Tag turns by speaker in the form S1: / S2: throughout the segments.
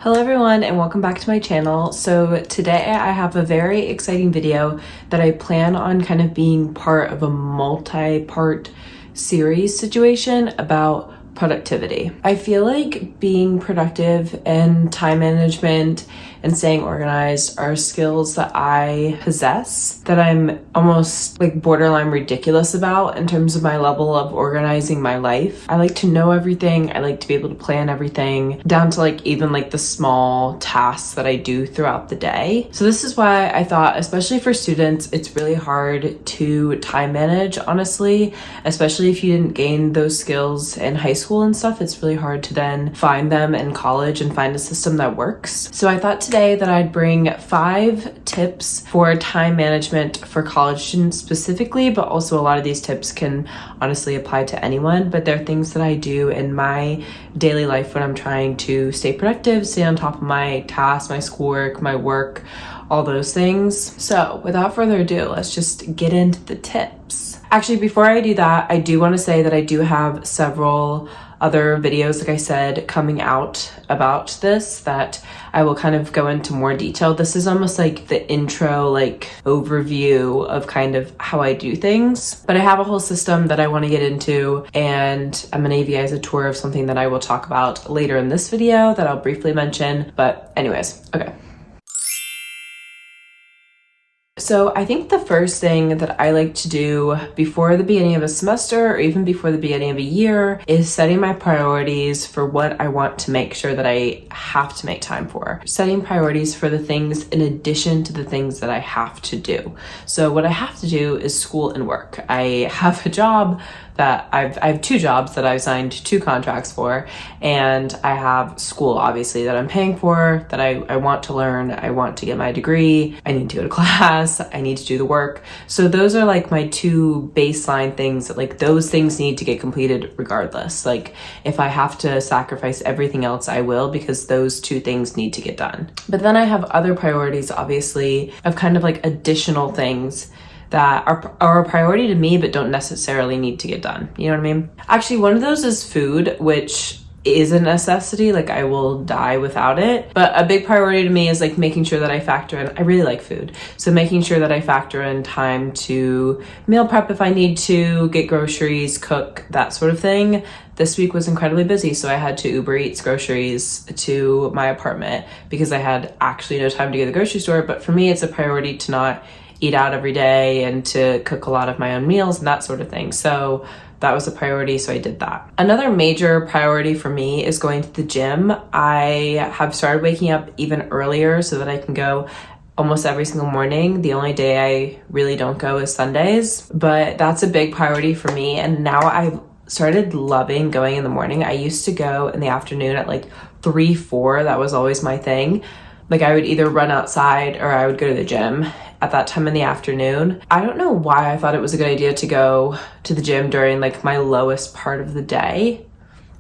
S1: Hello everyone and welcome back to my channel. So today I have a very exciting video that I plan on kind of being part of a multi-part series situation about productivity. I feel like being productive and time management and staying organized are skills that I possess that I'm almost like borderline ridiculous about in terms of my level of organizing my life. I like to know everything. I like to be able to plan everything down to like even like the small tasks that I do throughout the day. So this is why I thought, especially for students, it's really hard to time manage, honestly, especially if you didn't gain those skills in high school and stuff. It's really hard to then find them in college and find a system that works. So I thought today that I'd bring 5 tips for time management for college students specifically, but also a lot of these tips can honestly apply to anyone, but they're things that I do in my daily life when I'm trying to stay productive, stay on top of my tasks, my schoolwork, my work, all those things. So without further ado, let's just get into the tips. Actually, before I do that, I do want to say that I do have several other videos, like I said, coming out about this that I will kind of go into more detail. This is almost like the intro, like overview of kind of how I do things. But I have a whole system that I want to get into, and I'm gonna give you guys a tour of something that I will talk about later in this video that I'll briefly mention. But anyways, okay. So I think the first thing that I like to do before the beginning of a semester or even before the beginning of a year is setting my priorities for what I want to make sure that I have to make time for. Setting priorities for the things in addition to the things that I have to do. So what I have to do is school and work. I have a job that I have 2 jobs that I've signed 2 contracts for, and I have school obviously that I'm paying for, that I want to learn, I want to get my degree, I need to go to class, I need to do the work. So those are like my 2 baseline things that like those things need to get completed regardless. Like if I have to sacrifice everything else, I will, because those 2 things need to get done. But then I have other priorities, obviously, of kind of like additional things that are a priority to me but don't necessarily need to get done. You know what I mean? Actually, one of those is food, which is a necessity. Like I will die without it. But a big priority to me is like making sure that I factor in, I really like food. So making sure that I factor in time to meal prep if I need to, get groceries, cook, that sort of thing. This week was incredibly busy, so I had to Uber Eats groceries to my apartment because I had actually no time to go to the grocery store. But for me, it's a priority to not eat out every day and to cook a lot of my own meals and that sort of thing. So that was a priority, so I did that. Another major priority for me is going to the gym. I have started waking up even earlier so that I can go almost every single morning. The only day I really don't go is Sundays, but that's a big priority for me. And now I've started loving going in the morning. I used to go in the afternoon at like 3, 4. That was always my thing. Like I would either run outside or I would go to the gym at that time in the afternoon. I don't know why I thought it was a good idea to go to the gym during like my lowest part of the day,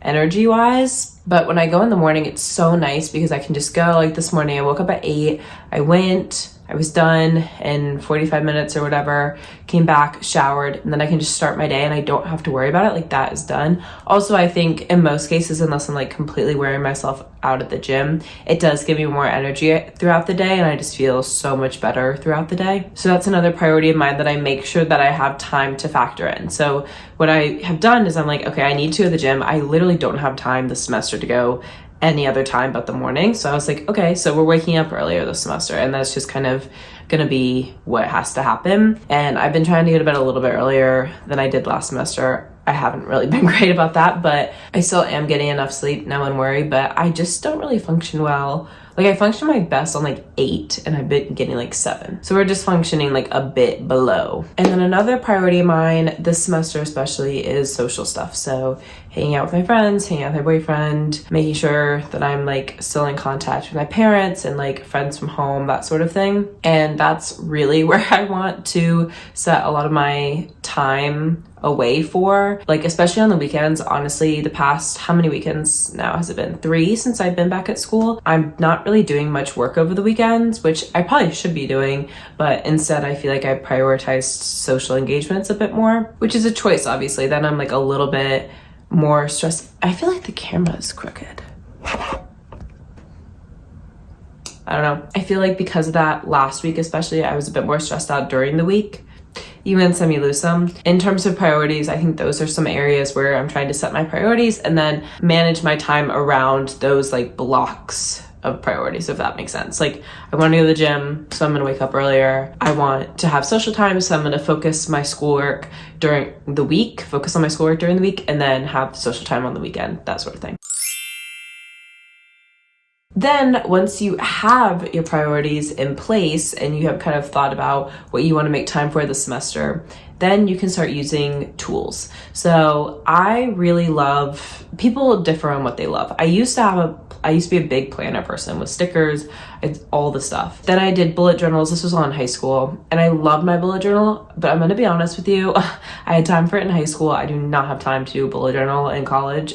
S1: energy wise. But when I go in the morning, it's so nice because I can just go. Like this morning, I woke up at 8, I went, I was done in 45 minutes or whatever, came back, showered, and then I can just start my day and I don't have to worry about it. Like that is done. Also, I think in most cases, unless I'm like completely wearing myself out at the gym, it does give me more energy throughout the day and I just feel so much better throughout the day. So that's another priority of mine that I make sure that I have time to factor in. So what I have done is I'm like, okay, I need to go to the gym. I literally don't have time this semester to go any other time but the morning. So I was like, okay, so we're waking up earlier this semester and that's just kind of gonna be what has to happen. And I've been trying to go to bed a little bit earlier than I did last semester. I haven't really been great about that, but I still am getting enough sleep, no one worry, but I just don't really function well. Like I function my best on like 8 and I've been getting like 7. So we're just functioning like a bit below. And then another priority of mine this semester especially is social stuff. So hanging out with my friends, hanging out with my boyfriend, making sure that I'm like still in contact with my parents and like friends from home, that sort of thing. And that's really where I want to set a lot of my time away for, like especially on the weekends. Honestly, the past, how many weekends now has it been? 3 since I've been back at school. I'm not really doing much work over the weekends, which I probably should be doing, but instead I feel like I prioritized social engagements a bit more, which is a choice obviously. Then I'm like a little bit more stressed. I feel like the camera is crooked. I don't know. I feel like because of that last week especially, I was a bit more stressed out during the week. You win some, you lose some. In terms of priorities, I think those are some areas where I'm trying to set my priorities and then manage my time around those like blocks of priorities, if that makes sense. Like, I want to go to the gym, so I'm going to wake up earlier. I want to have social time, so I'm going to focus my schoolwork during the week, and then have social time on the weekend, that sort of thing. Then once you have your priorities in place and you have kind of thought about what you want to make time for this semester, then you can start using tools. So I really love, people differ on what they love. I used to be a big planner person with stickers, all the stuff. Then I did bullet journals. This was all in high school, and I loved my bullet journal, but I'm gonna be honest with you, I had time for it in high school. I do not have time to do a bullet journal in college.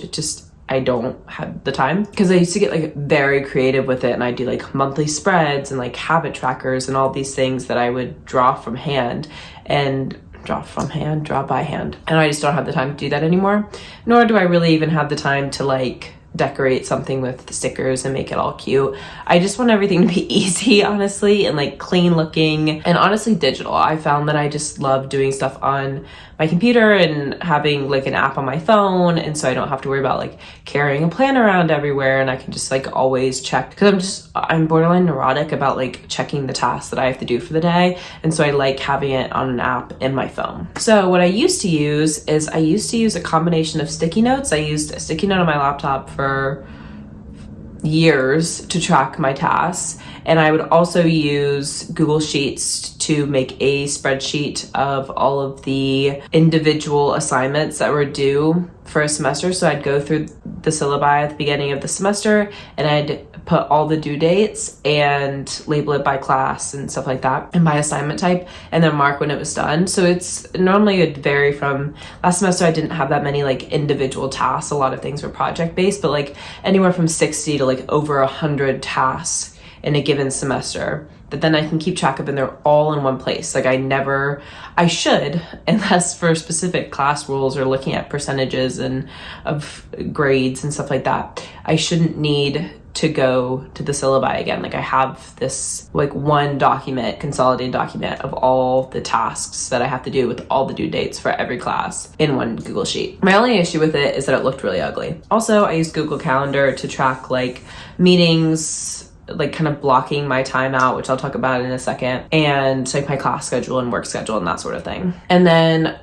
S1: I don't have the time, because I used to get like very creative with it, and I do like monthly spreads and like habit trackers and all these things that I would draw by hand. And I just don't have the time to do that anymore. Nor do I really even have the time to like decorate something with stickers and make it all cute. I just want everything to be easy, honestly, and like clean looking and honestly digital. I found that I just love doing stuff on my computer and having like an app on my phone, and so I don't have to worry about like carrying a plan around everywhere, and I can just like always check, because I'm borderline neurotic about like checking the tasks that I have to do for the day, and so I like having it on an app in my phone. So what I used to use a combination of sticky notes. I used a sticky note on my laptop for years to track my tasks, and I would also use Google Sheets to make a spreadsheet of all of the individual assignments that were due for a semester. So I'd go through the syllabi at the beginning of the semester, and I'd put all the due dates and label it by class and stuff like that, and by assignment type, and then mark when it was done. So it's normally it'd vary from, last semester I didn't have that many like individual tasks. A lot of things were project based, but like anywhere from 60 to like over 100 tasks in a given semester that then I can keep track of, and they're all in one place. Like I should, unless for specific class rules or looking at percentages and of grades and stuff like that, I shouldn't need to go to the syllabi again. Like I have this like one document, consolidated document of all the tasks that I have to do with all the due dates for every class in one Google Sheet. My only issue with it is that it looked really ugly. Also, I use Google Calendar to track like meetings, like kind of blocking my time out, which I'll talk about in a second, and like my class schedule and work schedule and that sort of thing. And then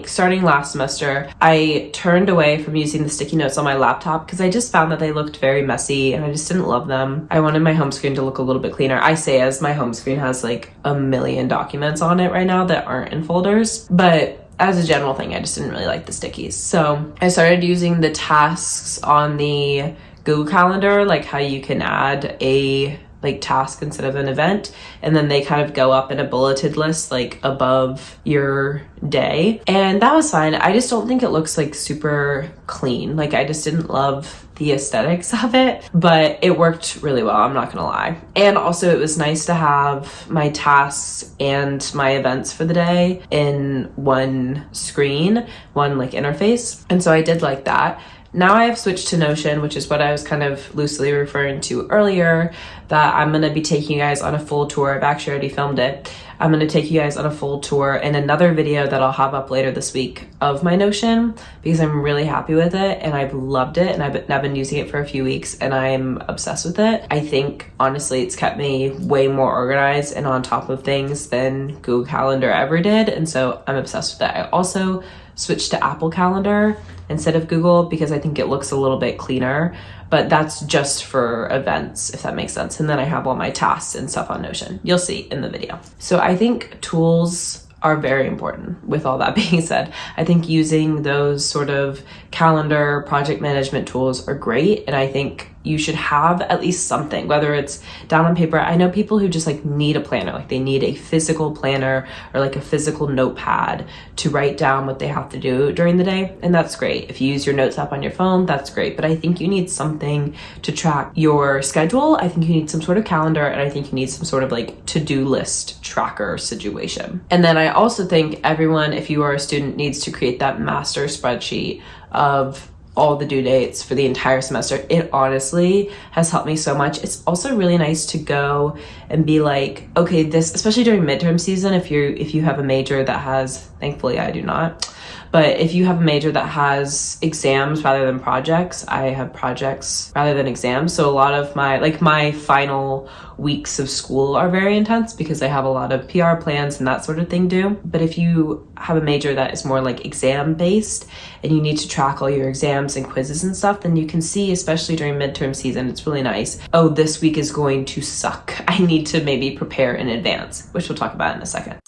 S1: starting last semester, I turned away from using the sticky notes on my laptop because I just found that they looked very messy and I just didn't love them. I wanted my home screen to look a little bit cleaner. I say as my home screen has like a million documents on it right now that aren't in folders, but as a general thing, I just didn't really like the stickies. So I started using the tasks on the Google Calendar, like how you can add a like task instead of an event, and then they kind of go up in a bulleted list like above your day, and that was fine. I just don't think it looks like super clean. Like I just didn't love the aesthetics of it, but it worked really well, I'm not gonna lie. And also it was nice to have my tasks and my events for the day in one screen, one like interface, and so I did like that. Now I have switched to Notion, which is what I was kind of loosely referring to earlier, that I'm going to be taking you guys on a full tour. I've actually already filmed it. I'm going to take you guys on a full tour in another video that I'll have up later this week of my Notion, because I'm really happy with it and I've loved it, and I've been using it for a few weeks and I'm obsessed with it. I think honestly it's kept me way more organized and on top of things than Google Calendar ever did, and so I'm obsessed with that. I also switched to Apple Calendar instead of Google because I think it looks a little bit cleaner, but that's just for events, if that makes sense. And then I have all my tasks and stuff on Notion. You'll see in the video. So I think tools are very important. With all that being said, I think using those sort of calendar project management tools are great, and I think you should have at least something, whether it's down on paper. I know people who just like need a planner, like they need a physical planner or like a physical notepad to write down what they have to do during the day, and that's great. If you use your notes app on your phone, that's great, but I think you need something to track your schedule. I think you need some sort of calendar, and I think you need some sort of like to-do list tracker situation. And then I also think everyone, if you are a student, needs to create that master spreadsheet of all the due dates for the entire semester. It honestly has helped me so much. It's also really nice to go and be like, okay, this, especially during midterm season, if you have a major that has, thankfully I do not, but if you have a major that has exams rather than projects, I have projects rather than exams. So a lot of my final weeks of school are very intense because I have a lot of PR plans and that sort of thing due. But if you have a major that is more like exam based and you need to track all your exams and quizzes and stuff, then you can see, especially during midterm season, it's really nice. Oh, this week is going to suck. I need to maybe prepare in advance, which we'll talk about in a second.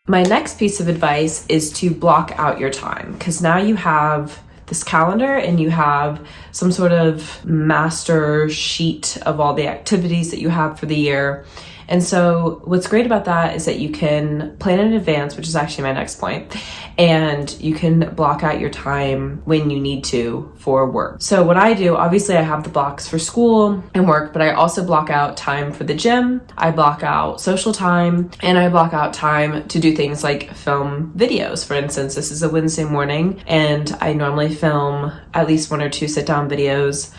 S1: My next piece of advice is to block out your time, because now you have this calendar and you have some sort of master sheet of all the activities that you have for the year. And so what's great about that is that you can plan in advance, which is actually my next point, and you can block out your time when you need to for work. So what I do, obviously I have the blocks for school and work, but I also block out time for the gym, I block out social time, and I block out time to do things like film videos. For instance, this is a Wednesday morning and I normally film at least 1 or 2 sit-down videos.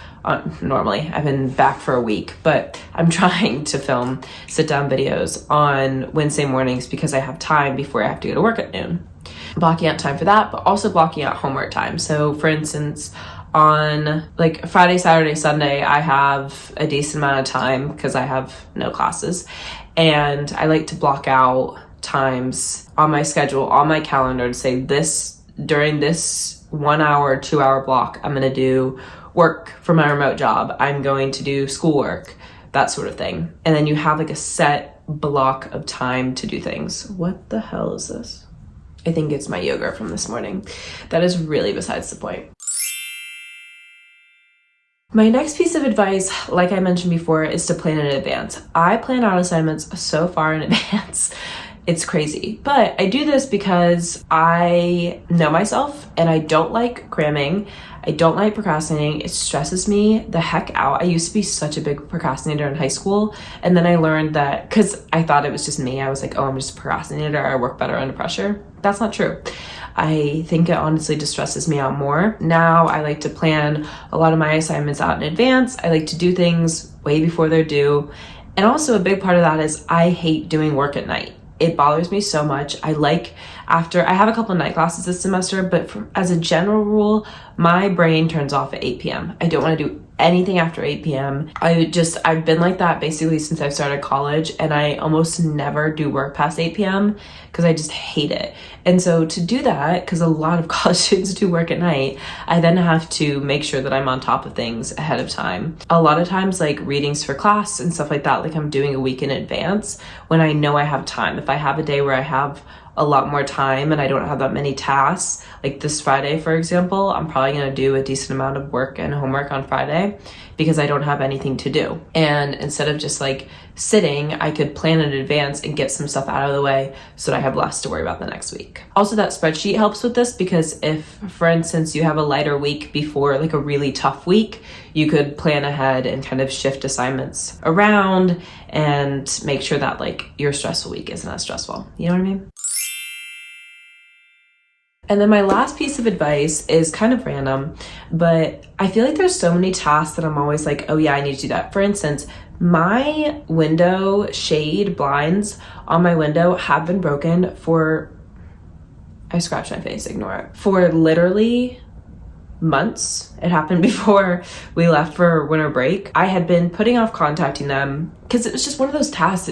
S1: Normally, I've been back for a week, but I'm trying to film sit-down videos on Wednesday mornings because I have time before I have to go to work at noon. Blocking out time for that, but also blocking out homework time. So for instance, on like Friday, Saturday, Sunday, I have a decent amount of time because I have no classes, and I like to block out times on my schedule, on my calendar, to say this, during this 1 hour, 2 hour block, I'm gonna do work for my remote job, I'm going to do schoolwork, that sort of thing. And then you have like a set block of time to do things. What the hell is this? I think it's my yogurt from this morning. That is really besides the point. My next piece of advice, like I mentioned before, is to plan in advance. I plan out assignments so far in advance. It's crazy, but I do this because I know myself and I don't like cramming. I don't like procrastinating. It stresses me the heck out. I used to be such a big procrastinator in high school, and then I learned that, because I thought it was just me, I was like, oh, I'm just a procrastinator, I work better under pressure. That's not true. I think it honestly just stresses me out more. Now I like to plan a lot of my assignments out in advance. I like to do things way before they're due. And also a big part of that is I hate doing work at night. It bothers me so much. I have a couple of night classes this semester, but as a general rule, my brain turns off at 8 p.m. I don't want to do anything after 8 p.m. I've been like that basically since I've started college, and I almost never do work past 8 p.m. because I just hate it. And so to do that, because a lot of college students do work at night, I then have to make sure that I'm on top of things ahead of time. A lot of times, like readings for class and stuff like that, like I'm doing a week in advance when I know I have time. If I have a day where I have a lot more time and I don't have that many tasks, like this Friday, for example, I'm probably going to do a decent amount of work and homework on Friday because I don't have anything to do. And instead of just like sitting, I could plan in advance and get some stuff out of the way so that I have less to worry about the next week. Also, that spreadsheet helps with this because if, for instance, you have a lighter week before like a really tough week, you could plan ahead and kind of shift assignments around and make sure that like your stressful week isn't as stressful. You know what I mean? And then my last piece of advice is kind of random, but I feel like there's so many tasks that I'm always like, oh yeah, I need to do that. For instance, my window shade blinds on my window have been broken I scratched my face, ignore it, for literally months. It happened before we left for winter break. I had been putting off contacting them because it was just one of those tasks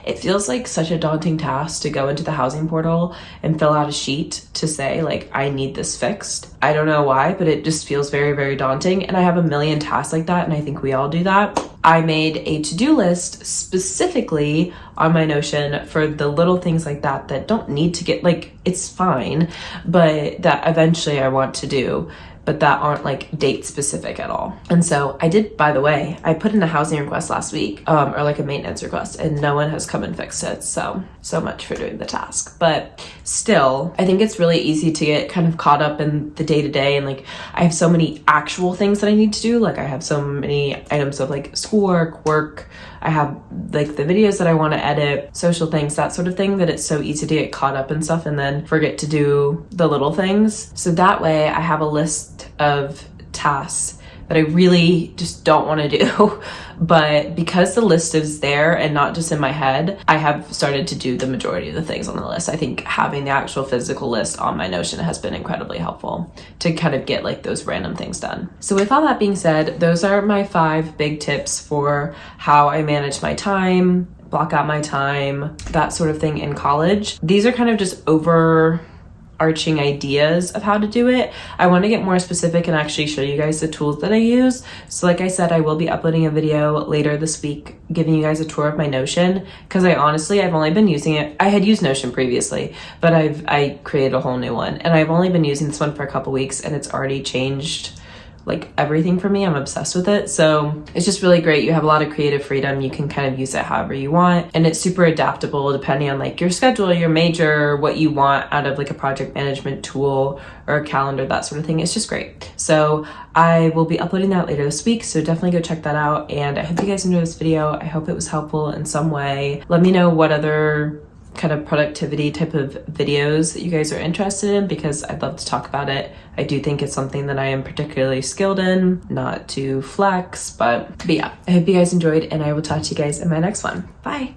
S1: it feels like such a daunting task to go into the housing portal and fill out a sheet to say like, I need this fixed. I don't know why, but it just feels very, very daunting. And I have a million tasks like that, and I think we all do that. I made a to-do list specifically on my Notion for the little things like that that don't need to get, like, it's fine, but that eventually I want to do, but that aren't like date specific at all. And so I did, by the way, I put in a housing request last week, or like a maintenance request, and no one has come and fixed it. So much for doing the task. But still, I think it's really easy to get kind of caught up in the day-to-day, and like I have so many actual things that I need to do. Like I have so many items of like schoolwork, work, I have like the videos that I want to edit, social things, that sort of thing, that it's so easy to get caught up in stuff and then forget to do the little things. So that way I have a list of tasks that I really just don't want to do. But because the list is there and not just in my head, I have started to do the majority of the things on the list. I think having the actual physical list on my Notion has been incredibly helpful to kind of get like those random things done. So with all that being said, those are my 5 big tips for how I manage my time, block out my time, that sort of thing in college. These are kind of just overarching ideas of how to do it. I want to get more specific and actually show you guys the tools that I use. So like I said, I will be uploading a video later this week giving you guys a tour of my Notion, because I've only been using it. I had used Notion previously, but I created a whole new one, and I've only been using this one for a couple weeks, and it's already changed like everything for me. I'm obsessed with it. So it's just really great. You have a lot of creative freedom. You can kind of use it however you want, and it's super adaptable depending on like your schedule, your major, what you want out of like a project management tool or a calendar, that sort of thing. It's just great. So I will be uploading that later this week, so definitely go check that out. And I hope you guys enjoyed this video. I hope it was helpful in some way. Let me know what other kind of productivity type of videos that you guys are interested in, because I'd love to talk about it. I do think it's something that I am particularly skilled in, not to flex, but yeah, I hope you guys enjoyed, and I will talk to you guys in my next one. Bye.